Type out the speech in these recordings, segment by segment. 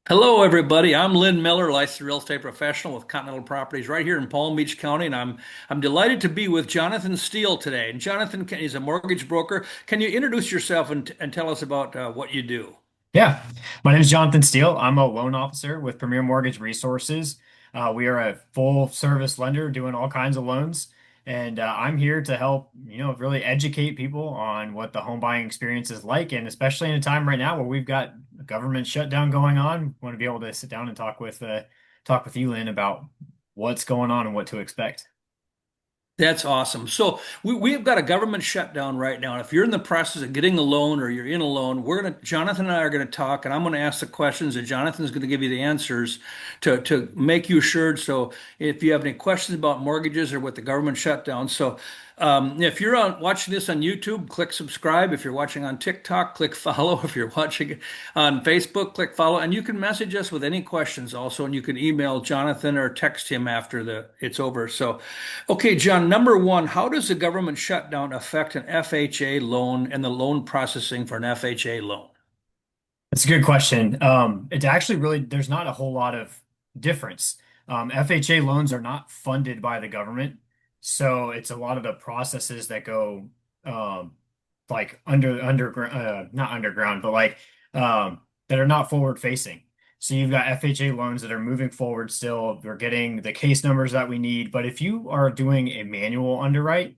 Hello, everybody. I'm Lynn Miller, licensed real estate professional with Continental Properties right here in Palm Beach County, and I'm delighted to be with Jonathan Steele today. And Jonathan is a mortgage broker. Can you introduce yourself and tell us about what you do? Yeah, my name is Jonathan Steele. I'm a loan officer with Premier Mortgage Resources. We are a full service lender doing all kinds of loans, and I'm here to help, really educate people on what the home buying experience is like, and especially in a time right now where we've got a government shutdown going on, want to be able to sit down and talk with you, Lynn, about what's going on and what to expect. That's awesome. So we've got a government shutdown right now. And if you're in the process of getting a loan or you're in a loan, Jonathan and I are gonna talk, and I'm gonna ask the questions, and Jonathan's gonna give you the answers to make you assured. So if you have any questions about mortgages or with the government shutdown, if you're watching this on YouTube, click subscribe. If you're watching on TikTok, click follow. If you're watching on Facebook, click follow. And you can message us with any questions also, and you can email Jonathan or text him after it's over. So. Okay, John, number one, how does the government shutdown affect an FHA loan and the loan processing for an FHA loan? That's a good question. It's actually really, there's not a whole lot of difference. FHA loans are not funded by the government. So it's a lot of the processes that go like not underground, but that are not forward facing. So you've got FHA loans that are moving forward still. They're getting the case numbers that we need. But if you are doing a manual underwrite,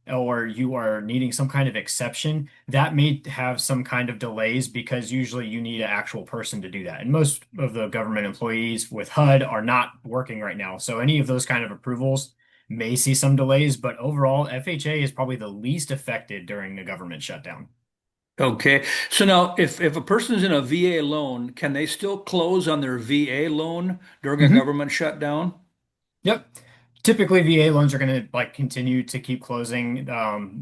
or you are needing some kind of exception, that may have some kind of delays because usually you need an actual person to do that. And most of the government employees with HUD are not working right now. So any of those kind of approvals may see some delays, but overall, FHA is probably the least affected during the government shutdown. Okay, so now if a person's in a VA loan, can they still close on their VA loan during a Mhm. government shutdown? Yep. Typically, VA loans are going to continue to keep closing.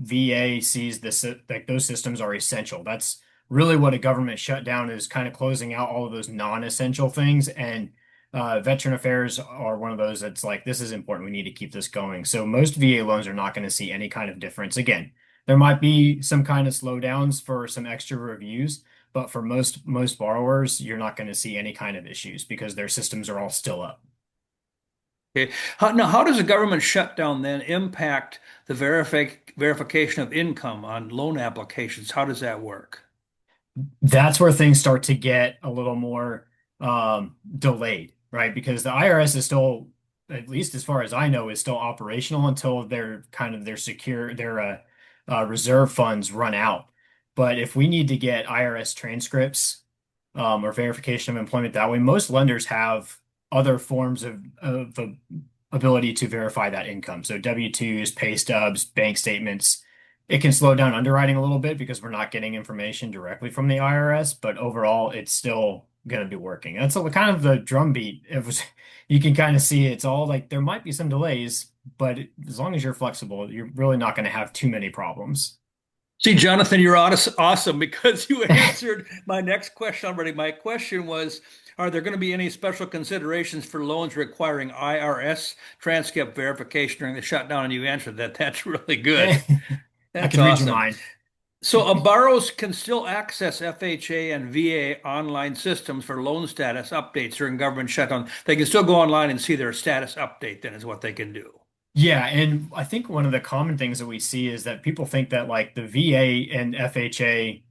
VA sees this like those systems are essential. That's really what a government shutdown is, kind of closing out all of those non-essential things. And Veteran Affairs are one of those that's like, this is important. We need to keep this going. So most VA loans are not going to see any kind of difference. Again, there might be some kind of slowdowns for some extra reviews, but for most borrowers, you're not going to see any kind of issues because their systems are all still up. Okay, now how does a government shutdown then impact the verification of income on loan applications? How does that work? That's where things start to get a little more delayed, right? Because the IRS is still, at least as far as I know, is still operational until their reserve funds run out. But if we need to get IRS transcripts or verification of employment that way, most lenders have other forms of the ability to verify that income. So W-2s, pay stubs, bank statements. It can slow down underwriting a little bit because we're not getting information directly from the IRS, but overall, it's still going to be working. That's kind of the drumbeat. It was, you can kind of see it's all like there might be some delays, but as long as you're flexible, you're really not going to have too many problems. See, Jonathan, you're awesome because you answered my next question already. My question was, are there going to be any special considerations for loans requiring IRS transcript verification during the shutdown? And you answered that. That's really good. I That's can read your awesome. mind. So, borrowers can still access FHA and VA online systems for loan status updates during government shutdown. They can still go online and see their status update, then is what they can do. Yeah, and I think one of the common things that we see is that people think that like the VA and FHA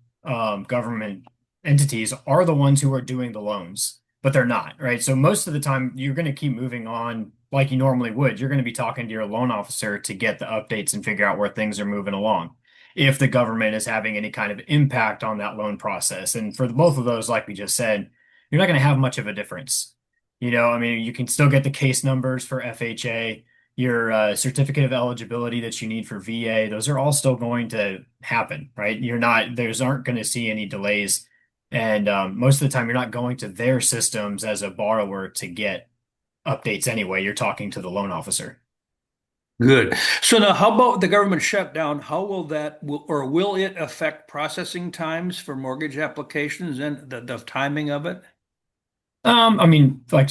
government entities are the ones who are doing the loans, but they're not, right? So most of the time, you're going to keep moving on like you normally would. You're going to be talking to your loan officer to get the updates and figure out where things are moving along. If the government is having any kind of impact on that loan process. And for both of those, like we just said, you're not going to have much of a difference. I mean, you can still get the case numbers for FHA, your certificate of eligibility that you need for VA, those are all still going to happen, right? Those aren't going to see any delays. And most of the time, you're not going to their systems as a borrower to get updates anyway. You're talking to the loan officer. Good. So now, how about the government shutdown? How will or will it affect processing times for mortgage applications and the timing of it? I mean, like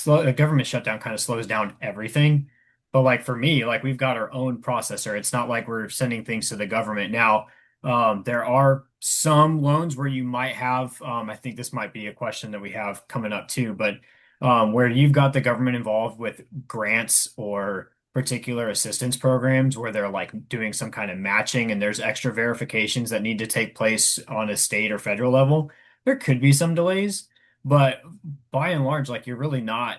a government shutdown kind of slows down everything. But like for me, like we've got our own processor. It's not like we're sending things to the government now. There are some loans where you might have, I think this might be a question that we have coming up too, but where you've got the government involved with grants or particular assistance programs where they're like doing some kind of matching and there's extra verifications that need to take place on a state or federal level, there could be some delays, but by and large, like you're really not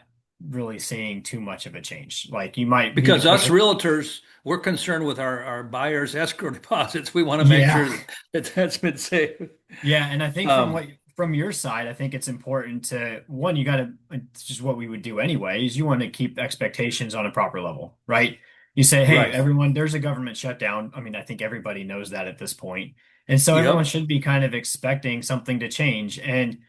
really seeing too much of a change. Like you might need to Because push us it. realtors, we're concerned with our buyers' escrow deposits. We want to make Yeah. sure that that's been safe. Yeah, and I think Um, from your side, I think it's important to one, you got to it's just what we would do anyway, is you want to keep expectations on a proper level, right? You say, hey, right. everyone, there's a government shutdown. I mean, I think everybody knows that at this point. And so everyone Yep. should be kind of expecting something to change. And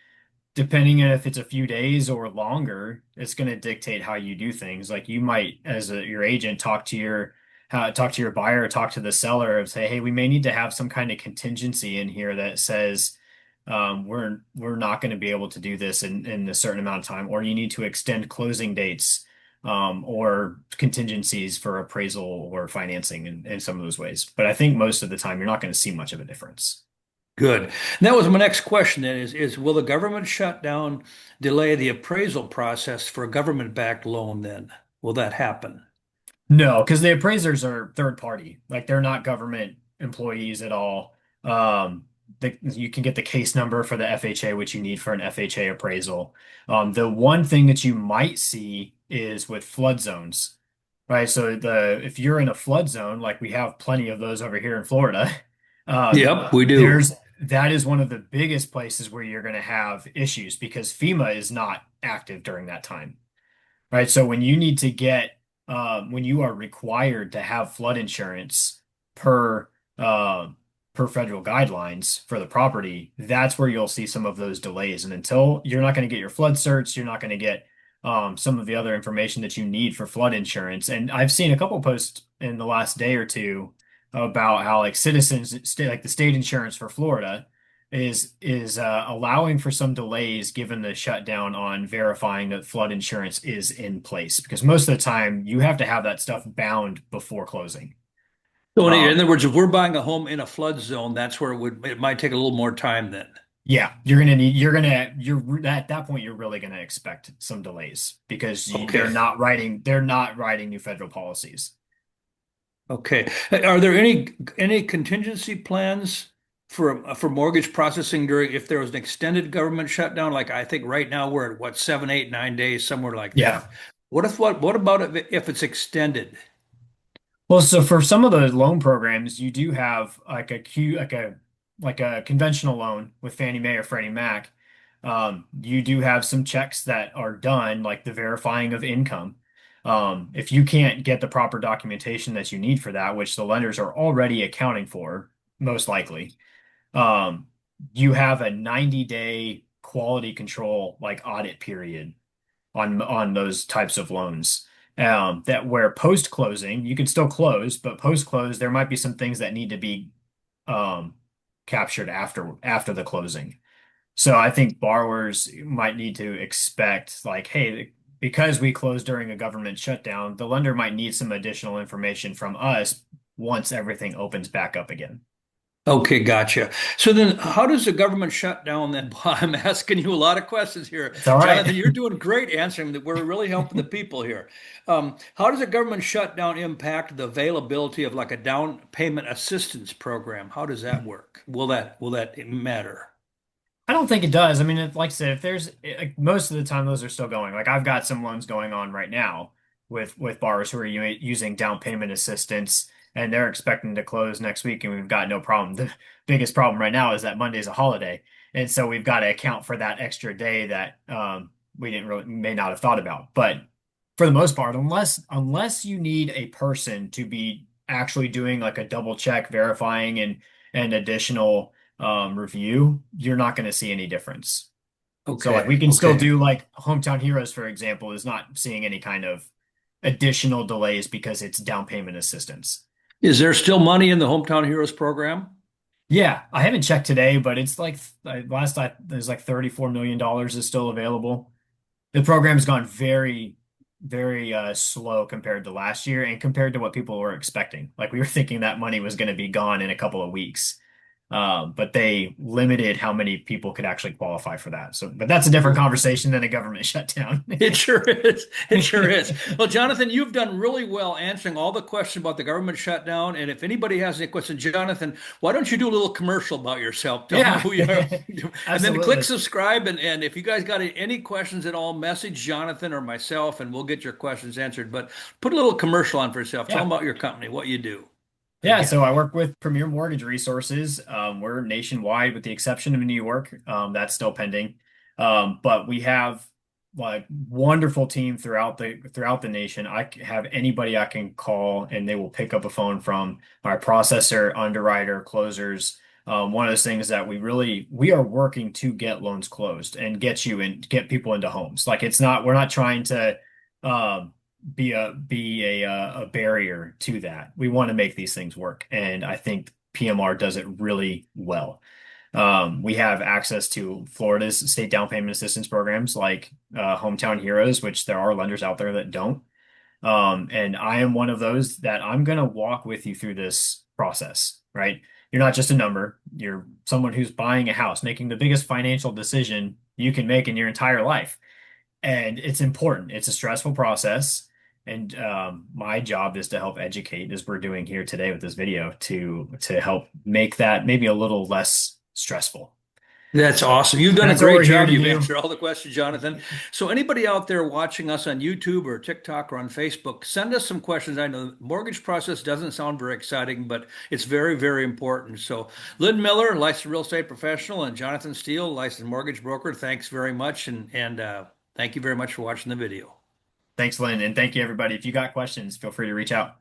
depending on if it's a few days or longer, it's going to dictate how you do things. Like you might, as your agent, talk to your buyer, talk to the seller, and say, "Hey, we may need to have some kind of contingency in here that says we're not going to be able to do this in a certain amount of time, or you need to extend closing dates." Or contingencies for appraisal or financing in some of those ways. But I think most of the time, you're not going to see much of a difference. Good. And that was my next question then is will the government shutdown delay the appraisal process for a government-backed loan then? Will that happen? No, because the appraisers are third party. Like they're not government employees at all. You can get the case number for the FHA, which you need for an FHA appraisal. The one thing that you might see is with flood zones, right? So the if you're in a flood zone, like we have plenty of those over here in Florida, Yep, we do. there's that is one of the biggest places where you're going to have issues because FEMA is not active during that time. Right. So when you need to get, when you are required to have flood insurance per, uh, per federal guidelines for the property, that's where you'll see some of those delays. And until you're not going to get your flood certs, you're not going to get, some of the other information that you need for flood insurance. And I've seen a couple posts in the last day or two about how like citizens, like the state insurance for Florida is allowing for some delays given the shutdown on verifying that flood insurance is in place because most of the time you have to have that stuff bound before closing. So in Um, other words, if we're buying a home in a flood zone, that's where it might take a little more time then. yeah, you're at that point you're really gonna expect some delays because Okay. they're not writing new federal policies. Okay. Are there any contingency plans for mortgage processing during if there was an extended government shutdown? Like I think right now we're at what, 7, 8, 9 days, somewhere like Yeah. that. What about if it's extended? Well, so for some of the loan programs, you do have like a conventional loan with Fannie Mae or Freddie Mac. You do have some checks that are done, like the verifying of income. If you can't get the proper documentation that you need for that, which the lenders are already accounting for, most likely, um, you have a 90-day quality control like audit period on those types of loans. That where post closing you can still close, but post close there might be some things that need to be um, captured after the closing. So I think borrowers might need to expect like, hey, because we closed during a government shutdown, the lender might need some additional information from us once everything opens back up again. Okay, gotcha. So then how does the government shutdown then? I'm asking you a lot of questions here. It's all right. Jonathan, you're doing great answering that. We're really helping the people here. How does a government shutdown impact the availability of like a down payment assistance program? How does that work? Will that matter? I don't think it does. I mean, like I said, if there's like, most of the time those are still going. Like I've got some loans going on right now with borrowers who are using down payment assistance, and they're expecting to close next week, and we've got no problem. The biggest problem right now is that Monday's a holiday, and so we've got to account for that extra day that we didn't really may not have thought about. But for the most part, unless you need a person to be actually doing like a double check, verifying and additional review, you're not going to see any difference. So like Okay, we can still okay. do like Hometown Heroes, for example, is not seeing any kind of additional delays because it's down payment assistance. Is there still money in the Hometown Heroes program? Yeah, I haven't checked today, but it's like last I there's like $34 million is still available. The program's gone very slow compared to last year and compared to what people were expecting. Like we were thinking that money was going to be gone in a couple of weeks. But they limited how many people could actually qualify for that. So, but that's a different conversation than a government shutdown. It sure is. It sure is. Well, Jonathan, you've done really well answering all the questions about the government shutdown. And if anybody has any questions, Jonathan, why don't you do a little commercial about yourself? Tell them Yeah, who you are. And then click absolutely. subscribe. And if you guys got any questions at all, message Jonathan or myself and we'll get your questions answered. But put a little commercial on for yourself. Tell them Yeah. about your company, what you do Yeah, again. so I work with Premier Mortgage Resources. We're nationwide with the exception of New York. That's still pending. But we have like wonderful team throughout the nation. Have anybody I can call and they will pick up a phone from our processor, underwriter, closers. One of those things that we are working to get loans closed and get people into homes. Like we're not trying to um be a barrier to that. We want to make these things work, and I think PMR does it really well. We have access to Florida's state down payment assistance programs like Hometown Heroes, which there are lenders out there that don't. And I am one of those that I'm going to walk with you through this process, right? You're not just a number. You're someone who's buying a house, making the biggest financial decision you can make in your entire life. And it's important. It's a stressful process. And my job is to help educate, as we're doing here today with this video, to help make that maybe a little less stressful. That's So awesome. You've done a that's what great we're here job. to You've do. answered all the questions, Jonathan. So anybody out there watching us on YouTube or TikTok or on Facebook, send us some questions. I know the mortgage process doesn't sound very exciting, but it's very, very important. So Lynn Miller, licensed real estate professional, and Jonathan Steele, licensed mortgage broker, thanks very much. And thank you very much for watching the video. Thanks, Lynn, and thank you, everybody. If you got questions, feel free to reach out.